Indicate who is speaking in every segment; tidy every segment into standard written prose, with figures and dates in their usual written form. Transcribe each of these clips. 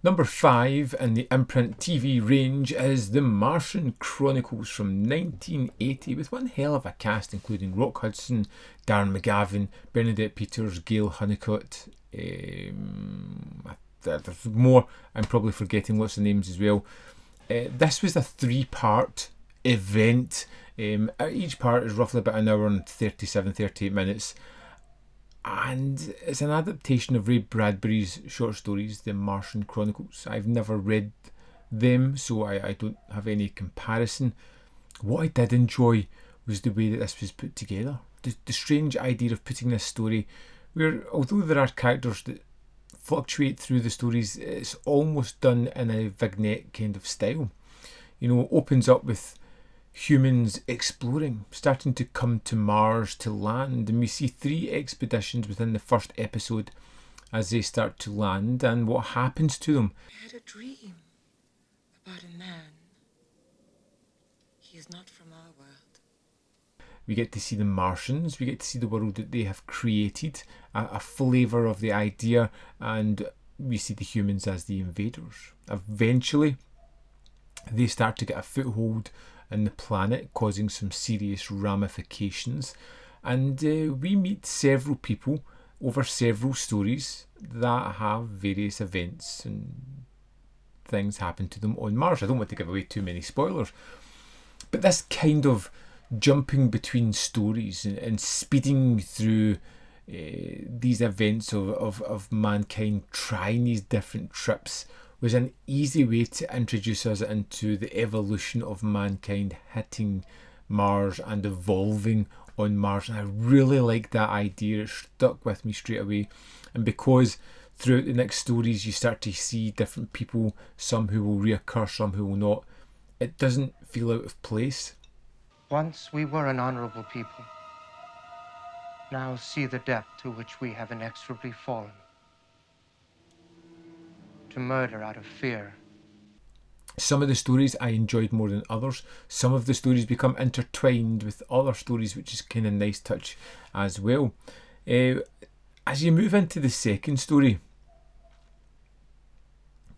Speaker 1: Number 5 in the Imprint TV range is The Martian Chronicles from 1980, with one hell of a cast including Rock Hudson, Darren McGavin, Bernadette Peters, Gail Honeycutt. There's more, I'm probably forgetting lots of names as well. This was a 3-part event. Each part is roughly about an hour and 38 minutes. And it's an adaptation of Ray Bradbury's short stories, The Martian Chronicles. I've never read them, so I don't have any comparison. What I did enjoy was the way that this was put together. The strange idea of putting this story where, although there are characters that fluctuate through the stories, it's almost done in a vignette kind of style. You know, it opens up with humans exploring, starting to come to Mars to land, and we see 3 expeditions within the first episode as they start to land and what happens to them.
Speaker 2: I had a dream about a man. He is not from our world.
Speaker 1: We get to see the Martians, we get to see the world that they have created, a flavour of the idea, and we see the humans as the invaders. Eventually, they start to get a foothold in the planet, causing some serious ramifications, and we meet several people over several stories that have various events and things happen to them on Mars. I don't want to give away too many spoilers, but this kind of jumping between stories and speeding through these events of mankind trying these different trips was an easy way to introduce us into the evolution of mankind hitting Mars and evolving on Mars. And I really liked that idea. It stuck with me straight away. And because throughout the next stories you start to see different people, some who will reoccur, some who will not, it doesn't feel out of place.
Speaker 3: Once we were an honourable people. Now see the depth to which we have inexorably fallen. To murder out of fear.
Speaker 1: Some of the stories I enjoyed more than others. Some of the stories become intertwined with other stories, which is kind of a nice touch as well. As you move into the second story,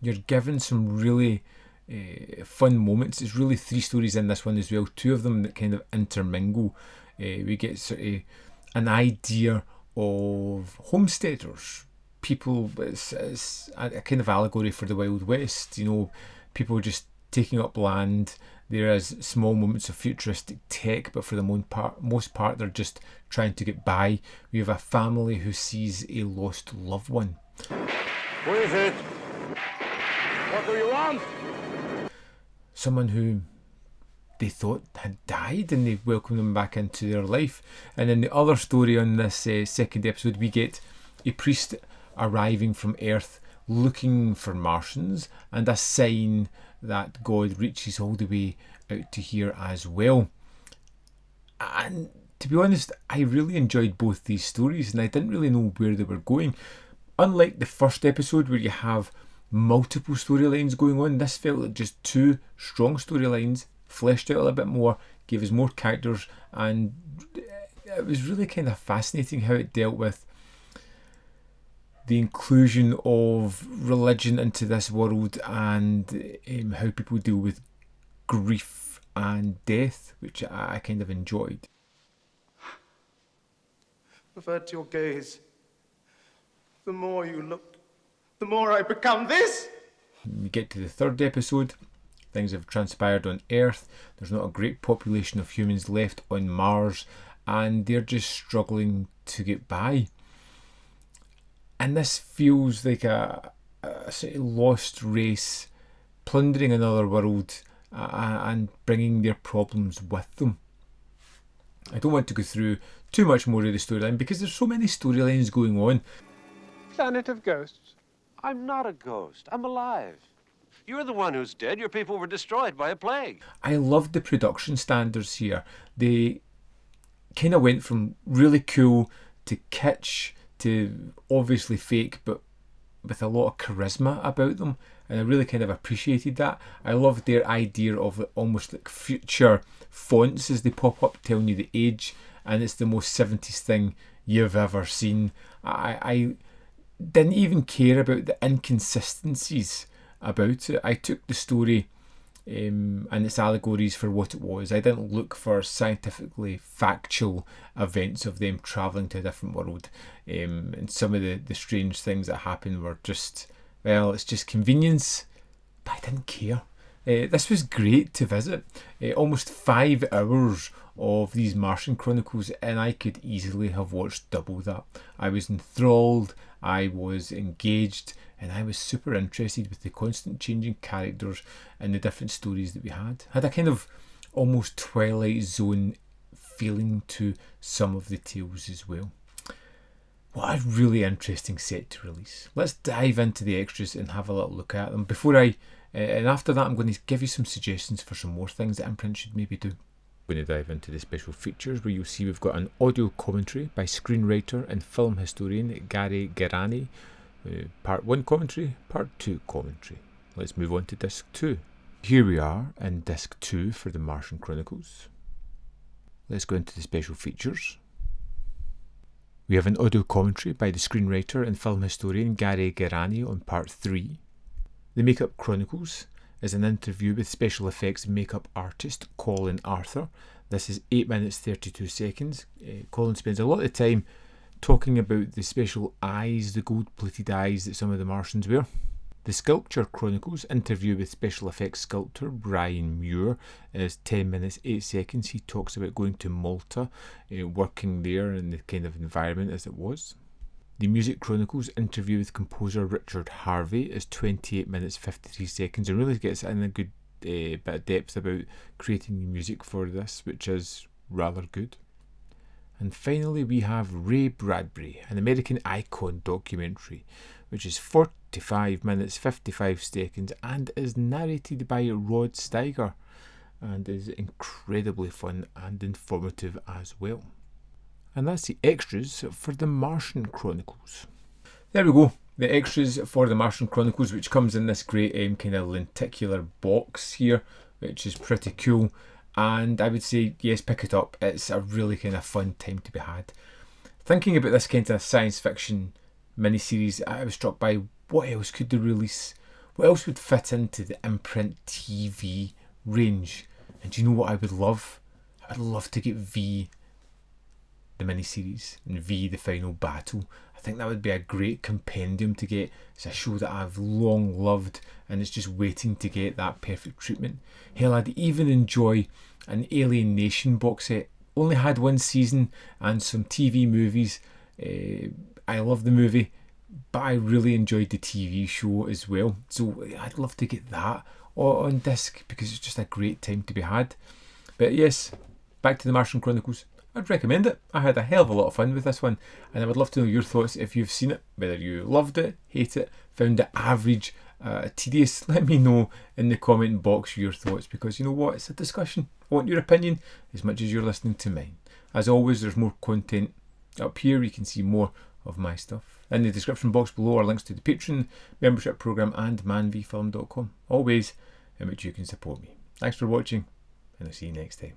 Speaker 1: you're given some really fun moments. There's really 3 stories in this one as well, 2 of them that kind of intermingle. We get sort of an idea of homesteaders. People, it's a kind of allegory for the Wild West, you know, people just taking up land. There is small moments of futuristic tech, but for the most part they're just trying to get by. We have a family who sees a lost loved one.
Speaker 4: Who is it? What do you want?
Speaker 1: Someone who they thought had died, and they welcome them back into their life. And in the other story on this second episode, we get a priest arriving from Earth looking for Martians, and a sign that God reaches all the way out to here as well. And to be honest, I really enjoyed both these stories, and I didn't really know where they were going. Unlike the first episode where you have multiple storylines going on, this felt like just 2 strong storylines, fleshed out a little bit more, gave us more characters, and it was really kind of fascinating how it dealt with the inclusion of religion into this world, and how people deal with grief and death, which I kind of enjoyed.
Speaker 3: Avert your gaze. The more you look, the more I become this.
Speaker 1: We get to the third episode. Things have transpired on Earth. There's not a great population of humans left on Mars, and they're just struggling to get by. And this feels like a sort of lost race plundering another world and bringing their problems with them. I don't want to go through too much more of the storyline because there's so many storylines going on.
Speaker 5: Planet of Ghosts.
Speaker 4: I'm not a ghost. I'm alive. You're the one who's dead. Your people were destroyed by a plague.
Speaker 1: I loved the production standards here. They kind of went from really cool to kitsch to obviously fake, but with a lot of charisma about them, and I really kind of appreciated that. I loved their idea of almost like future fonts as they pop up telling you the age, and it's the most 70s thing you've ever seen. I didn't even care about the inconsistencies about it. I took the story and its allegories for what it was. I didn't look for scientifically factual events of them travelling to a different world. And some of the strange things that happened were just, well, it's just convenience. But I didn't care. This was great to visit. Almost 5 hours of these Martian Chronicles, and I could easily have watched double that. I was enthralled, I was engaged, and I was super interested with the constant changing characters and the different stories that we had. Had a kind of almost Twilight Zone feeling to some of the tales as well. What a really interesting set to release. Let's dive into the extras and have a little look at them. And after that, I'm going to give you some suggestions for some more things that Imprint should maybe do. I'm going to dive into the special features, where you'll see we've got an audio commentary by screenwriter and film historian Gary Gerani. Part 1 commentary, Part 2 commentary. Let's move on to Disc 2. Here we are in Disc 2 for the Martian Chronicles. Let's go into the special features. We have an audio commentary by the screenwriter and film historian Gary Gerani on Part 3. The Makeup Chronicles is an interview with special effects and makeup artist Colin Arthur. This is 8 minutes 32 seconds. Colin spends a lot of time talking about the special eyes, the gold-plated eyes that some of the Martians wear. The Sculpture Chronicles interview with special effects sculptor Brian Muir is 10 minutes 8 seconds. He talks about going to Malta, working there in the kind of environment as it was. The Music Chronicles interview with composer Richard Harvey is 28 minutes 53 seconds and really gets in a good bit of depth about creating the music for this, which is rather good. And finally we have Ray Bradbury, an American icon documentary, which is 45 minutes 55 seconds and is narrated by Rod Steiger and is incredibly fun and informative as well. And that's the extras for the Martian Chronicles. There we go, the extras for the Martian Chronicles, which comes in this great kind of lenticular box here, which is pretty cool. And I would say, yes, pick it up. It's a really kind of fun time to be had. Thinking about this kind of science fiction miniseries, I was struck by what else could they release? What else would fit into the Imprint TV range? And do you know what I would love? I'd love to get V, the miniseries, and V, the final battle. I think that would be a great compendium to get. It's a show that I've long loved and it's just waiting to get that perfect treatment. Hell, I'd even enjoy an Alien Nation box set. Only had 1 season and some TV movies. I love the movie, but I really enjoyed the TV show as well. So I'd love to get that on disc because it's just a great time to be had. But yes, back to the Martian Chronicles. I'd recommend it. I had a hell of a lot of fun with this one, and I would love to know your thoughts if you've seen it, whether you loved it, hate it, found it average, tedious. Let me know in the comment box your thoughts, because you know what, it's a discussion. I want your opinion as much as you're listening to mine. As always, there's more content up here. You can see more of my stuff. In the description box below are links to the Patreon membership program and manvfilm.com, all ways in which you can support me. Thanks for watching, and I'll see you next time.